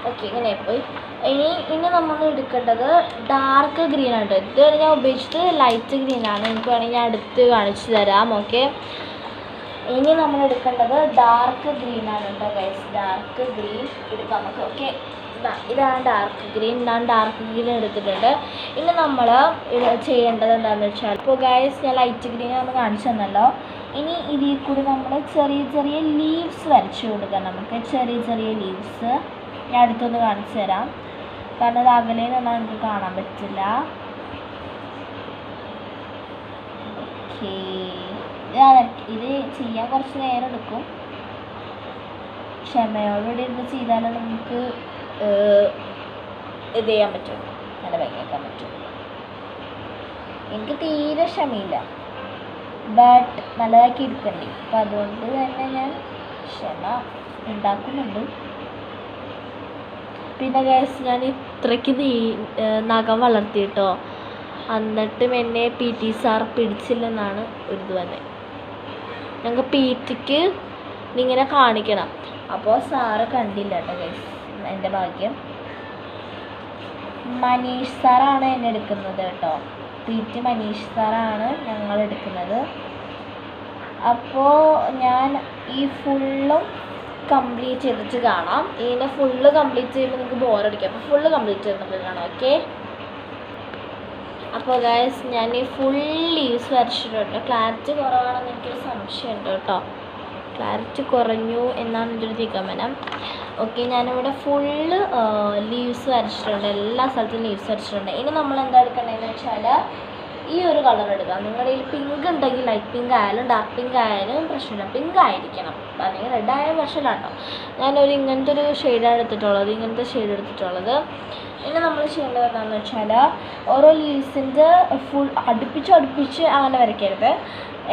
ഓക്കെ, ഇങ്ങനെ പോയി. ഇനി നമ്മൾ എടുക്കേണ്ടത് ഡാർക്ക് ഗ്രീൻ ആണ്. ഇത് ഞാൻ ഉപയോഗിച്ചത് ലൈറ്റ് ഗ്രീനാണ്. എനിക്ക് വേണമെങ്കിൽ ഞാൻ അടുത്ത് കാണിച്ചു തരാം. ഓക്കെ, ഇനി നമ്മൾ എടുക്കേണ്ടത് ഡാർക്ക് ഗ്രീൻ ആണ് കേട്ടോ ഗൈസ്. ഡാർക്ക് ഗ്രീൻ എടുക്കാം നമുക്ക്. ഓക്കെ, ഇതാണ് ഡാർക്ക് ഗ്രീൻ. ഞാൻ ഡാർക്ക് ഗ്രീൻ എടുത്തിട്ടുണ്ട്. ഇനി നമ്മൾ ചെയ്യേണ്ടത് എന്താണെന്ന് വെച്ചാൽ, ഇപ്പോൾ ഗൈസ് ഞാൻ ലൈറ്റ് ഗ്രീൻ നമ്മൾ കാണിച്ചു തന്നല്ലോ. ഇനി ഇതിൽ കൂടി നമ്മൾ ചെറിയ ചെറിയ ലീവ്സ് വരച്ചു കൊടുക്കാം നമുക്ക്. ചെറിയ ചെറിയ ലീവ്സ് ഞാൻ അടുത്തൊന്ന് കാണിച്ചു തരാം, കാരണം അത് അകലെ നിന്നാൽ നമുക്ക് കാണാൻ പറ്റില്ല. ഓക്കേ, ഇത് ചെയ്യാൻ കുറച്ച് നേരം എടുക്കും. ക്ഷമയോടുകൂടി ഇത് ചെയ്താൽ നമുക്ക് ഇത് ചെയ്യാൻ പറ്റും, നല്ല ഭംഗിയാക്കാൻ പറ്റും. എനിക്ക് തീരെ ക്ഷമയില്ല, ബട്ട് നല്ലതാക്കി എടുക്കണ്ടേ, അപ്പം അതുകൊണ്ട് തന്നെ ഞാൻ ക്ഷമ ഉണ്ടാക്കുന്നുണ്ട്. പിന്നെ ഗൈസ് ഞാൻ ഇത്രയ്ക്ക് നഖം വളർത്തിയിട്ടോ, എന്നിട്ടും എന്നെ പി ടി സാർ പിടിച്ചില്ലെന്നാണ് ഒരു ഇത് തന്നെ. ഞങ്ങൾക്ക് പി ടിക്ക് ഇങ്ങനെ കാണിക്കണം, അപ്പോൾ സാറ് കണ്ടില്ല കേട്ടോ ഗൈസ്, എൻ്റെ ഭാഗ്യം. മനീഷ് സാറാണ് എന്നെ എടുക്കുന്നത് കേട്ടോ, പി ടി മനീഷ് സാറാണ് ഞങ്ങൾ എടുക്കുന്നത്. അപ്പോൾ ഞാൻ ഈ ഫുള്ളും കംപ്ലീറ്റ് ചെയ്തിട്ട് കാണാം. ഇതിനെ ഫുള്ള് കംപ്ലീറ്റ് ചെയ്യുമ്പോൾ നിങ്ങൾക്ക് ബോറടിക്കും, അപ്പോൾ ഫുള്ള് കംപ്ലീറ്റ് ചെയ്യുന്നത് കാണാം. ഓക്കെ, അപ്പോൾ ഗൈസ് ഞാൻ ഈ ഫുൾ ലീവ്സ് വരച്ചിട്ടുണ്ട്. ക്ലാരിറ്റി കുറവാണെന്ന് എനിക്കൊരു സംശയമുണ്ട് കേട്ടോ, ക്ലാരിറ്റി കുറഞ്ഞു എന്നാണ് എൻ്റെ ഒരു നിഗമനം. ഓക്കെ, ഞാനിവിടെ ഫുള്ള് ലീവ്സ് വരച്ചിട്ടുണ്ട്, എല്ലാ സ്ഥലത്തും ലീവ്സ് വരച്ചിട്ടുണ്ട്. ഇനി നമ്മൾ എന്താ എടുക്കേണ്ടതെന്ന് വെച്ചാൽ ഈ ഒരു കളർ എടുക്കാം. നിങ്ങളുടെ കയ്യിൽ പിങ്ക് ഉണ്ടെങ്കിൽ ലൈറ്റ് പിങ്ക് ആയാലും ഡാർക്ക് പിങ്ക് ആയാലും പ്രശ്നമില്ല, പിങ്ക് ആയിരിക്കണം, അല്ലെങ്കിൽ റെഡ് ആയാലും പ്രശ്നമില്ല കേട്ടോ. ഞാനൊരു ഇങ്ങനത്തെ ഒരു ഷെയ്ഡാണ് എടുത്തിട്ടുള്ളത്, ഇങ്ങനത്തെ ഷെയ്ഡ് എടുത്തിട്ടുള്ളത്. ഇനി നമ്മൾ ചെയ്യേണ്ടത് എന്താണെന്ന് വെച്ചാൽ ഓരോ ലീവ്സിൻ്റെ ഫുൾ അടുപ്പിച്ച് അങ്ങനെ വരയ്ക്കരുത്,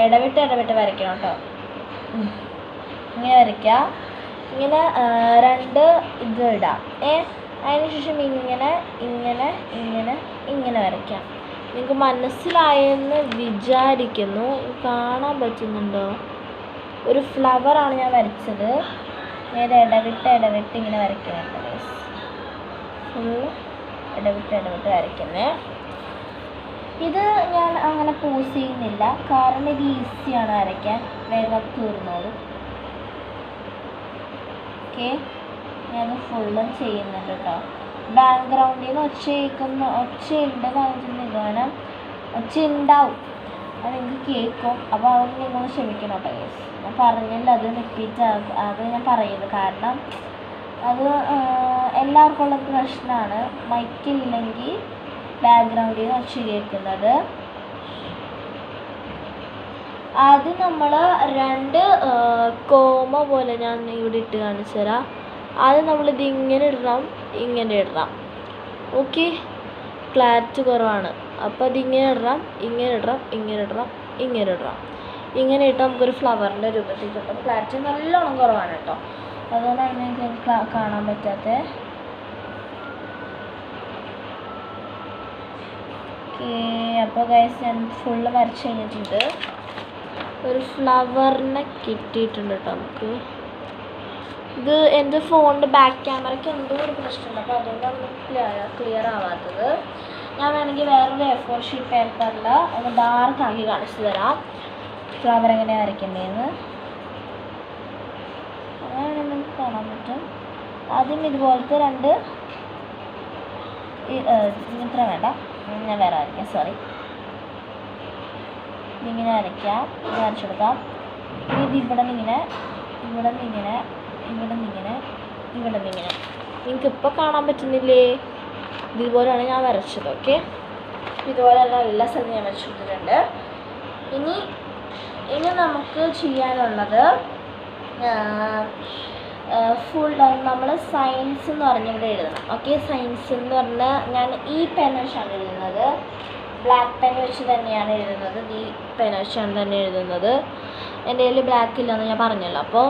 ഇടവിട്ട് വരയ്ക്കണം കേട്ടോ. ഇങ്ങനെ വരയ്ക്കുക, ഇങ്ങനെ രണ്ട് ഇത് ഇടാം. അതിനുശേഷം ഇങ്ങനെ വരയ്ക്കാം. നിങ്ങൾക്ക് മനസ്സിലായെന്ന് വിചാരിക്കുന്നു, കാണാൻ പറ്റുന്നുണ്ടോ? ഒരു ഫ്ലവറാണ് ഞാൻ വരച്ചത്. ഞാൻ ഇടവിട്ട് ഇങ്ങനെ വരയ്ക്കുന്നുണ്ട് ഗൈസ്, ഫുള്ള് ഇടവിട്ട് വരയ്ക്കുന്നത്. ഇത് ഞാൻ അങ്ങനെ പോസ് ചെയ്യുന്നില്ല, കാരണം ഇത് ഈസിയാണ് വരയ്ക്കാൻ, വേഗം തീർന്നോളും. ഓക്കെ, ഞാൻ ഫുള്ളും ചെയ്യുന്നുണ്ട് കേട്ടോ. ബാക്ക്ഗ്രൗണ്ടിൽ നിന്ന് ഒച്ചയുണ്ടെന്നാണ് നിഗമനം, ഒച്ച ഉണ്ടാവും, അത് നിങ്ങൾക്ക് കേൾക്കും. അപ്പോൾ അത് നിങ്ങൾ ക്ഷമിക്കണം കേട്ടോ ഗൈസ്. ഞാൻ പറഞ്ഞല്ലോ, അത് റിപ്പീറ്റ് അത് ഞാൻ പറയുന്നത്, കാരണം അത് എല്ലാവർക്കും ഉള്ള പ്രശ്നമാണ്, മൈക്കില്ലെങ്കിൽ ബാക്ക്ഗ്രൗണ്ടിൽ നിന്ന് ഒച്ച കേൾക്കുന്നത്. അത് നമ്മൾ രണ്ട് കോമ പോലെ ഞാൻ ഇവിടെ ഇട്ട് കാണിച്ചു തരാം. അത് നമ്മളിത് ഇങ്ങനെ ഇടണം. ഓക്കെ, ക്ലാരിറ്റി കുറവാണ്, അപ്പോൾ അതിങ്ങനെ ഇടണം, ഇങ്ങനെ ഇട്ട് നമുക്കൊരു ഫ്ലവറിൻ്റെ രൂപത്തിൽ കിട്ടും. ക്ലാരിറ്റി നല്ലോണം കുറവാണ് കേട്ടോ, അതുകൊണ്ടാണ് എനിക്ക് കാണാൻ പറ്റാത്തത്. ഓക്കെ, അപ്പോൾ ഗൈസ് ഞാൻ ഫുള്ള് വരച്ച് കഴിഞ്ഞിട്ടുണ്ട്. ഒരു ഫ്ലവറിനെ കിട്ടിയിട്ടുണ്ട് കേട്ടോ നമുക്ക്. ഇത് എൻ്റെ ഫോണിൻ്റെ ബാക്ക് ക്യാമറയ്ക്ക് എന്തോ ഒരു പ്രശ്നമുണ്ട്, അപ്പോൾ അതുകൊണ്ടാണ് ക്ലിയർ ആവാത്തത്. ഞാൻ വേണമെങ്കിൽ വേറൊരു A4 ഷീറ്റ് പേപ്പറിൽ ഒന്ന് ഡാർക്ക് ആക്കി കാണിച്ചു തരാം ഫ്ലവർ എങ്ങനെയാണ് വരയ്ക്കേണ്ടതെന്ന്. അങ്ങനെ നിങ്ങൾക്ക് കാണാൻ പറ്റും. ആദ്യം ഇതുപോലത്തെ രണ്ട് ഇത്ര വേണ്ട, ഞാൻ വേറെ വരയ്ക്കാം, സോറി. ഇതിങ്ങനെ വരയ്ക്കാം, വരച്ചെടുക്കാം. ഇത് ഇവിടെ നിന്നിങ്ങനെ നിങ്ങൾക്കിപ്പോൾ കാണാൻ പറ്റുന്നില്ലേ? ഇതുപോലെയാണ് ഞാൻ വരച്ചത്. ഓക്കെ, ഇതുപോലെയുള്ള എല്ലാ സ്ഥലത്തും ഞാൻ വരച്ചു കൊടുത്തിട്ടുണ്ട്. ഇനി നമുക്ക് ചെയ്യാനുള്ളത് ഫുൾ നമ്മൾ സയൻസ് എന്ന് പറഞ്ഞിവിടെ എഴുതണം. ഓക്കെ, സയൻസ് എന്ന് പറഞ്ഞാൽ ഞാൻ ഈ പെൻ വെച്ചാണ് എഴുതുന്നത്, ബ്ലാക്ക് പെൻ വെച്ച് തന്നെയാണ് എഴുതുന്നത്. ഈ പെൻ വെച്ചാണ് തന്നെ എഴുതുന്നത്. എൻ്റെ കയ്യിൽ ബ്ലാക്ക് ഇല്ലെന്ന് ഞാൻ പറഞ്ഞല്ലോ, അപ്പോൾ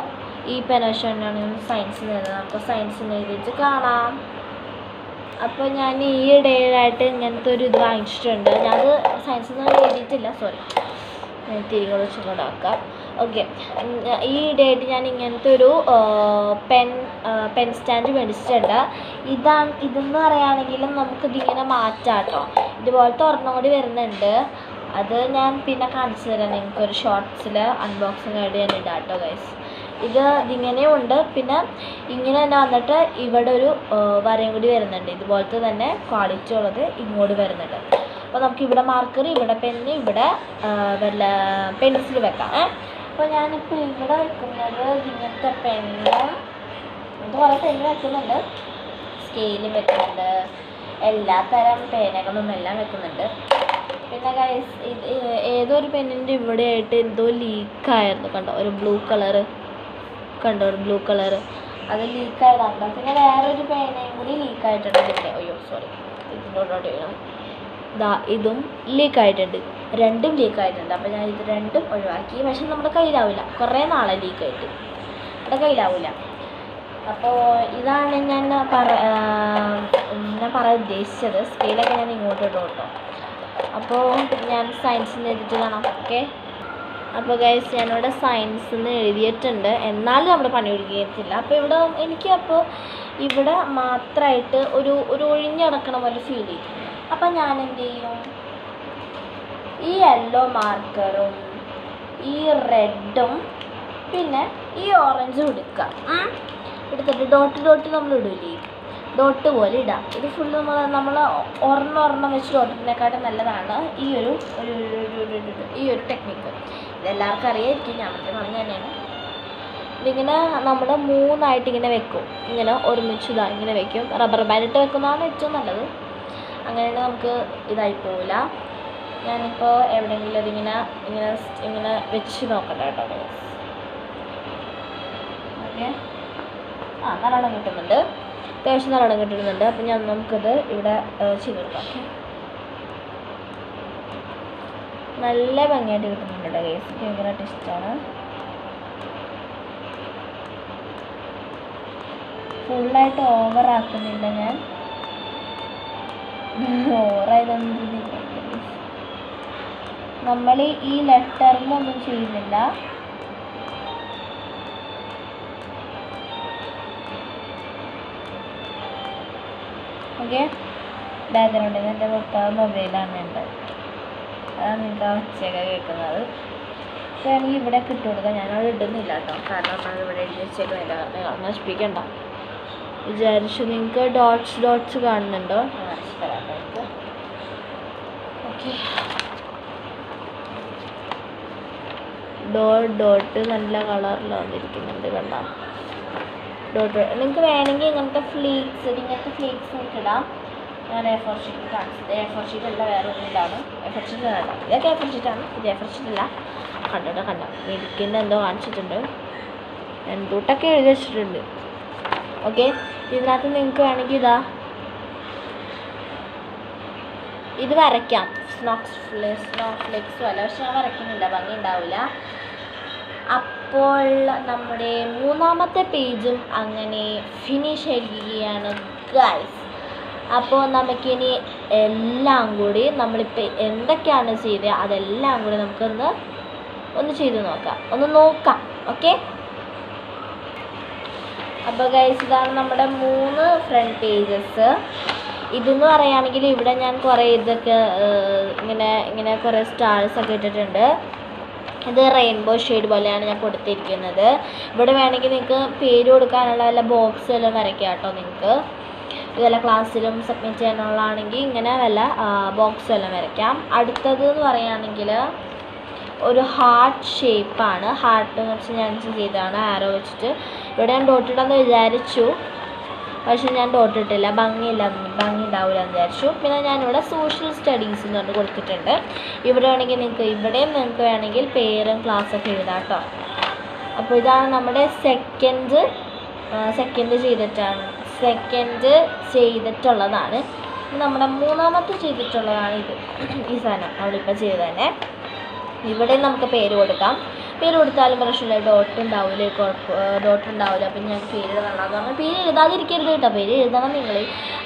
ഈ പെൻ വെച്ചാണ് സയൻസിന് എഴുതുന്നത്. നമുക്ക് സയൻസിന് എഴുതിയിട്ട് കാണാം. അപ്പോൾ ഞാൻ ഈ ഇടയിലായിട്ട് ഇങ്ങനത്തെ ഒരു ഇത് വാങ്ങിച്ചിട്ടുണ്ട്. ഞാനത് സയൻസിൽ നിന്ന് എഴുതിയിട്ടില്ല, സോറി, തിരികെ വെച്ചുകൊണ്ട് ആക്കാം. ഓക്കെ, ഈ ഇടയായിട്ട് ഞാൻ ഇങ്ങനത്തെ ഒരു പെൻ സ്റ്റാൻഡ് മേടിച്ചിട്ടുണ്ട്. ഇതെന്ന് പറയുകയാണെങ്കിലും നമുക്കിതിങ്ങനെ മാറ്റാം കേട്ടോ. ഇതുപോലത്തെ ഒരെണ്ണം കൂടി വരുന്നുണ്ട്. അത് ഞാൻ പിന്നെ കാണിച്ചു തരാം നിങ്ങൾക്ക് ഒരു ഷോർട്സിൽ അൺബോക്സിങ് ആയിട്ട് ഞാൻ ഇടാം കേട്ടോ ഗൈസ്. ഇതിങ്ങനെയും ഉണ്ട്. പിന്നെ ഇങ്ങനെ തന്നെ വന്നിട്ട് ഇവിടെ ഒരു വരയും കൂടി വരുന്നുണ്ട്. ഇതുപോലത്തെ തന്നെ ക്വാളിറ്റി ഉള്ളത് ഇങ്ങോട്ട് വരുന്നുണ്ട്. അപ്പോൾ നമുക്ക് ഇവിടെ മാർക്കർ, ഇവിടെ പെന്ന്, ഇവിടെ വല്ല പെൻസിൽ വെക്കാം. അപ്പോൾ ഞാനിപ്പോൾ ഇവിടെ വെക്കുന്നത് ഇങ്ങനത്തെ പെന്ന്, കുറേ പെന്ന് വെക്കുന്നുണ്ട്, സ്കെയിലും വെക്കുന്നുണ്ട്, എല്ലാ തരം പേനകളും എല്ലാം വെക്കുന്നുണ്ട്. പിന്നെ ഗൈസ് ഏതൊരു പെന്നിൻ്റെ ഇവിടെയായിട്ട് എന്തോ ലീക്കായിരുന്നു, കണ്ടോ, ഒരു ബ്ലൂ കളറ് കണ്ടോ, ഒരു ബ്ലൂ കളറ്, അത് ലീക്കായതാണ്. പിന്നെ വേറൊരു പേനയും കൂടി ലീക്കായിട്ടുണ്ട് ഇതിൻ്റെ. അയ്യോ സോറി, ഇതിനോടോട്ട് ചെയ്യണം. ഇതും ലീക്കായിട്ടുണ്ട്, രണ്ടും ലീക്കായിട്ടുണ്ട്. അപ്പോൾ ഞാൻ ഇത് രണ്ടും ഒഴിവാക്കി. പക്ഷെ നമ്മുടെ കയ്യിലാവില്ല, കുറേ നാളെ ലീക്കായിട്ട് നമ്മുടെ കയ്യിലാവില്ല. അപ്പോൾ ഇതാണ് ഞാൻ പറയാൻ ഉദ്ദേശിച്ചത്. സ്കെയിലൊക്കെ ഞാൻ ഇങ്ങോട്ട് ഇടും കേട്ടോ. അപ്പോൾ ഞാൻ സയൻസിന് എഴുതിയിട്ട് കാണാം. ഓക്കെ, അപ്പോൾ ഗൈസ് ഞാനിവിടെ സയൻസിന് എഴുതിയിട്ടുണ്ട്, എന്നാലും നമ്മുടെ പണി ഒഴുകിയിട്ടില്ല. അപ്പോൾ ഇവിടെ മാത്രമായിട്ട് ഒരു ഒഴിഞ്ഞടക്കണ പോലെ ഫീൽ ചെയ്യും. അപ്പം ഞാൻ എന്ത് ചെയ്യും, ഈ യെല്ലോ മാർക്കറും ഈ റെഡും പിന്നെ ഈ ഓറഞ്ചും എടുത്തിട്ട് ഡോട്ട് നമ്മൾ ഇടില്ലേ, ഡോട്ട് പോലെ ഇടാം. ഇത് ഫുള്ള് നമ്മൾ ഒരെണ്ണം വെച്ച് ഡോട്ടിനെക്കാട്ടും നല്ലതാണ് ഈ ഒരു ടെക്നിക്ക്. ഇതെല്ലാവർക്കും അറിയായിരിക്കും, ഞാൻ പറഞ്ഞു തന്നെയാണ്. ഇതിങ്ങനെ നമ്മൾ മൂന്നായിട്ട് ഇങ്ങനെ വെക്കും, ഇങ്ങനെ ഒരുമിച്ച് ഇങ്ങനെ വെക്കും. റബ്ബർ ബാൻഡിട്ട് വെക്കുന്നതാണ് ഏറ്റവും നല്ലത്, അങ്ങനെയാണെങ്കിൽ നമുക്ക് ഇതായി പോവില്ല. ഞാനിപ്പോൾ എവിടെയെങ്കിലും അതിങ്ങനെ ഇങ്ങനെ വെച്ച് നോക്കട്ടെ കേട്ടോ. ഓക്കെ, നല്ലോണം കിട്ടുന്നുണ്ട്, അത്യാവശ്യം നല്ലോണം കിട്ടുന്നുണ്ട്. അപ്പം നമുക്കത് ഇവിടെ ചെയ്തെടുക്കാം. ഓക്കെ, നല്ല ഭംഗിയായിട്ട് കിട്ടുന്നുണ്ട് കേട്ടോ ഗൈസ്, ഭയങ്കരമായിട്ട് ഇഷ്ടമാണ്. ഫുള്ളായിട്ട് ഓവറാക്കുന്നില്ല ഞാൻ, ഓവറായതൊന്നും നമ്മൾ ഈ ലെറ്ററിനൊന്നും ചെയ്യുന്നില്ല. ഓക്കെ, ബാക്ക്ഗ്രൗണ്ടിൽ നിന്ന് എൻ്റെ ഭർത്താവ് മൊബൈലാണ് ഉണ്ട്, അതാണ് നിങ്ങൾക്ക് ആ ഒച്ചയൊക്കെ കേൾക്കുന്നത്. പക്ഷേ എനിക്ക് ഇവിടെ ഇട്ട് കൊടുക്കാം, ഞാനവിടെ ഇടുന്നില്ല കേട്ടോ, കാരണം നമ്മൾ ഇവിടെ എഴുതി വെച്ചേക്കുന്നില്ല, കാരണം നശിപ്പിക്കണ്ട വിചാരിച്ചു. നിങ്ങൾക്ക് ഡോട്ട്സ് കാണുന്നുണ്ടോ? ഓക്കെ, ഡോട്ട് നല്ല കളറിൽ വന്നിരിക്കുന്നുണ്ട്, കണ്ടോ ഡോട്ട്. നിങ്ങൾക്ക് വേണമെങ്കിൽ ഇങ്ങനത്തെ ഫ്ലീക്സ് നിങ്ങൾക്ക് ഇടാം. ഞാൻ A4 ഷീറ്റ് കാണിച്ചത്, A4 ഷീറ്റ് അല്ല, വേറെ ഒന്നും ഇതാണ്. A4 ഷീറ്റ് അല്ല, ഇതൊക്കെ A4 ഷീറ്റാണ്, ഇത് A4 ഷീറ്റല്ല. കണ്ടോ മിൽക്കിൻ്റെ എന്തോ കാണിച്ചിട്ടുണ്ട്, എന്തൂട്ടൊക്കെ എഴുതി വെച്ചിട്ടുണ്ട്. ഓക്കെ, ഇതിനകത്ത് നിങ്ങൾക്ക് വേണമെങ്കിൽ ഇത് വരയ്ക്കാം. സ്നോഫ്ലെക്സും അല്ല, പക്ഷെ ഞാൻ വരയ്ക്കുന്നില്ല, ഭംഗി ഉണ്ടാവില്ല. അപ്പോൾ നമ്മുടെ മൂന്നാമത്തെ പേജും അങ്ങനെ ഫിനിഷ് ആയിരിക്കുകയാണ് ഗൈസ്. അപ്പോൾ നമുക്കിനി എല്ലാം കൂടി നമ്മളിപ്പോൾ എന്തൊക്കെയാണ് ചെയ്തത് അതെല്ലാം കൂടി നമുക്കൊന്ന് ചെയ്ത് നോക്കാം. ഓക്കെ, അപ്പോൾ ഗൈസ് ഇതാണ് നമ്മുടെ 3 ഫ്രണ്ട് പേജസ്. ഇതെന്ന് പറയുകയാണെങ്കിൽ ഇവിടെ ഞാൻ കുറേ ഇതൊക്കെ ഇങ്ങനെ കുറേ സ്റ്റാർസൊക്കെ ഇട്ടിട്ടുണ്ട്. ഇത് റെയിൻബോ ഷെയ്ഡ് പോലെയാണ് ഞാൻ കൊടുത്തിരിക്കുന്നത്. ഇവിടെ വേണമെങ്കിൽ നിങ്ങൾക്ക് പേര് കൊടുക്കാനുള്ള വല്ല ബോക്സ് എല്ലാം വരയ്ക്കാം കേട്ടോ. നിങ്ങൾക്ക് ഇതെല്ലാം ക്ലാസ്സിലും സബ്മിറ്റ് ചെയ്യാനുള്ളതാണെങ്കിൽ ഇങ്ങനെ വല്ല ബോക്സ് എല്ലാം വരയ്ക്കാം. അടുത്തത് എന്ന് പറയുകയാണെങ്കിൽ ഒരു ഹാർട്ട് ഷേപ്പാണ്. ഹാർട്ട് എന്ന് വെച്ച് ഞാൻ ചെയ്തതാണ് ആരോ വെച്ചിട്ട്. ഇവിടെ ഞാൻ ഡോട്ടിടാന്ന് വിചാരിച്ചു, പക്ഷെ ഞാൻ ഡോട്ടിട്ടില്ല, ഭംഗി ഉണ്ടാവില്ല എന്ന് വിചാരിച്ചു. പിന്നെ ഞാനിവിടെ സോഷ്യൽ സ്റ്റഡീസ് എന്ന് പറഞ്ഞ് കൊടുത്തിട്ടുണ്ട്. ഇവിടെ വേണമെങ്കിൽ നിങ്ങൾക്ക് വേണമെങ്കിൽ പേരും ക്ലാസ്സൊക്കെ എഴുതാം കേട്ടോ. അപ്പോൾ ഇതാണ് നമ്മുടെ സെക്കൻഡ് ചെയ്തിട്ടുള്ളതാണ്. നമ്മുടെ മൂന്നാമത്തെ ചെയ്തിട്ടുള്ളതാണ് ഈ സാധനം നമ്മളിപ്പോൾ ചെയ്ത് തന്നെ. ഇവിടെ നമുക്ക് പേര് കൊടുക്കാം. പേര് കൊടുത്താലും പ്രശ്നമില്ല, ഡോട്ട് ഉണ്ടാവില്ല, ഡോട്ട് ഉണ്ടാവില്ല. അപ്പം ഞാൻ പേര് എഴുതണം എന്ന് പറഞ്ഞാൽ പേര് എഴുതാതിരിക്കരുത് കേട്ടോ, പേര് എഴുതണം നിങ്ങൾ,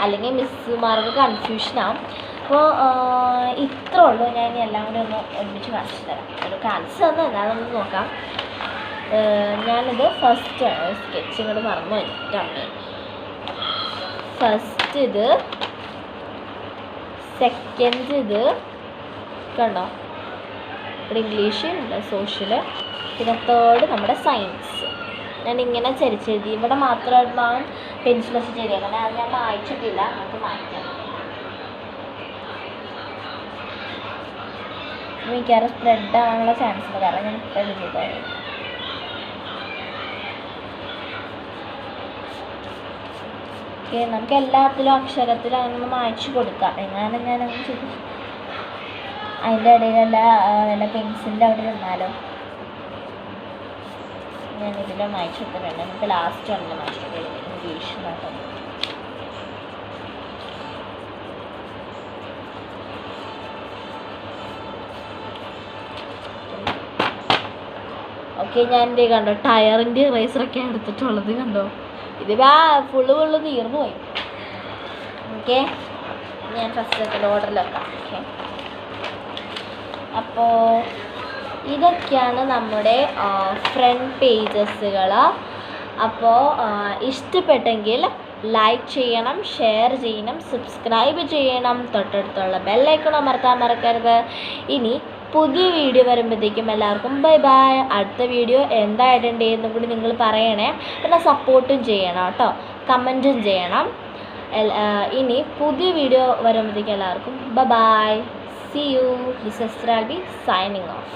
അല്ലെങ്കിൽ മിസ്സുമാർക്ക് കൺഫ്യൂഷനാവും. അപ്പോൾ ഇത്ര ഉള്ളൂ. ഞാൻ ഇനി എല്ലാം കൂടി ഒന്ന് ഒരുമിച്ച് കാണിച്ചു തരാം. ഒരു കാണിച്ചു തന്നെ എന്താണെന്ന് നോക്കാം. ഞാനിത് ഫസ്റ്റ് സ്കെച്ച് ഇങ്ങോട്ട് മറന്നു വന്നിട്ടാണ്. ഫസ്റ്റ് ഇത്, സെക്കൻഡ് ഇത് കണ്ടോ, ഇവിടെ ഇംഗ്ലീഷ് ഉണ്ട്, സോഷ്യൽ, പിന്നെ തേർഡ് നമ്മുടെ സയൻസ്. ഞാൻ ഇങ്ങനെ ചരിച്ചെഴുതി. ഇവിടെ മാത്രമാണ് പെൻസിൽ വെച്ച് ചെയ്തേക്കുന്നത്, അത് ഞാൻ മായ്ച്ചിട്ടില്ല, നമുക്ക് മായ്ക്കാം. മിക്കവാറും സ്പ്രെഡ് ആവാനുള്ള ചാൻസ് ഉണ്ട്, കാരണം ഞാൻ എഴുതിയതാണ്. ഓക്കെ, നമുക്ക് എല്ലാത്തിലും അക്ഷരത്തിലും അങ്ങനെ ഒന്ന് മായ്ച്ചു കൊടുക്കാം. എങ്ങനെ ഞാനങ്ങനെ ചെയ്തു, അതിൻ്റെ ഇടയിലല്ല വല്ല പെൻസിലിൻ്റെ അവിടെ നിന്നാലോ. ഞാനിതിൽ മായ്ച്ചു കൊടുത്തിട്ടുണ്ട്. നമുക്ക് ലാസ്റ്റ് ഉണ്ട് മായ്ച്ചു ഇംഗ്ലീഷിലാട്ടോ. ഓക്കെ, ഞാൻ എൻ്റെ കണ്ടോ ടയറിൻ്റെ ഇറേസറൊക്കെയാണ് എടുത്തിട്ടുള്ളത്, കണ്ടോ. ഇതിപ്പോൾ ഫുള്ള് തീർന്നു പോയി. ഓക്കെ, ഞാൻ ഫസ്റ്റ് ഓർഡറിൽ വെക്കാം. ഓക്കെ, അപ്പോൾ ഇതൊക്കെയാണ് നമ്മുടെ ഫ്രണ്ട് പേജസുകൾ. അപ്പോൾ ഇഷ്ടപ്പെട്ടെങ്കിൽ ലൈക്ക് ചെയ്യണം, ഷെയർ ചെയ്യണം, സബ്സ്ക്രൈബ് ചെയ്യണം, തൊട്ടടുത്തുള്ള ബെല്ലൈക്കൺ അമർത്താൻ മറക്കരുത്. ഇനി പുതിയ വീഡിയോ വരുമ്പോഴത്തേക്കും എല്ലാവർക്കും ബൈ ബൈ. അടുത്ത വീഡിയോ എന്താ ഇടേണ്ടതെന്നും കൂടി നിങ്ങൾ പറയണേ, പിന്നെ സപ്പോർട്ടും ചെയ്യണം കേട്ടോ, കമൻറ്റും ചെയ്യണം. ഇനി പുതിയ വീഡിയോ വരുമ്പോഴത്തേക്കും എല്ലാവർക്കും bye bye. See you. This is Ralby signing off.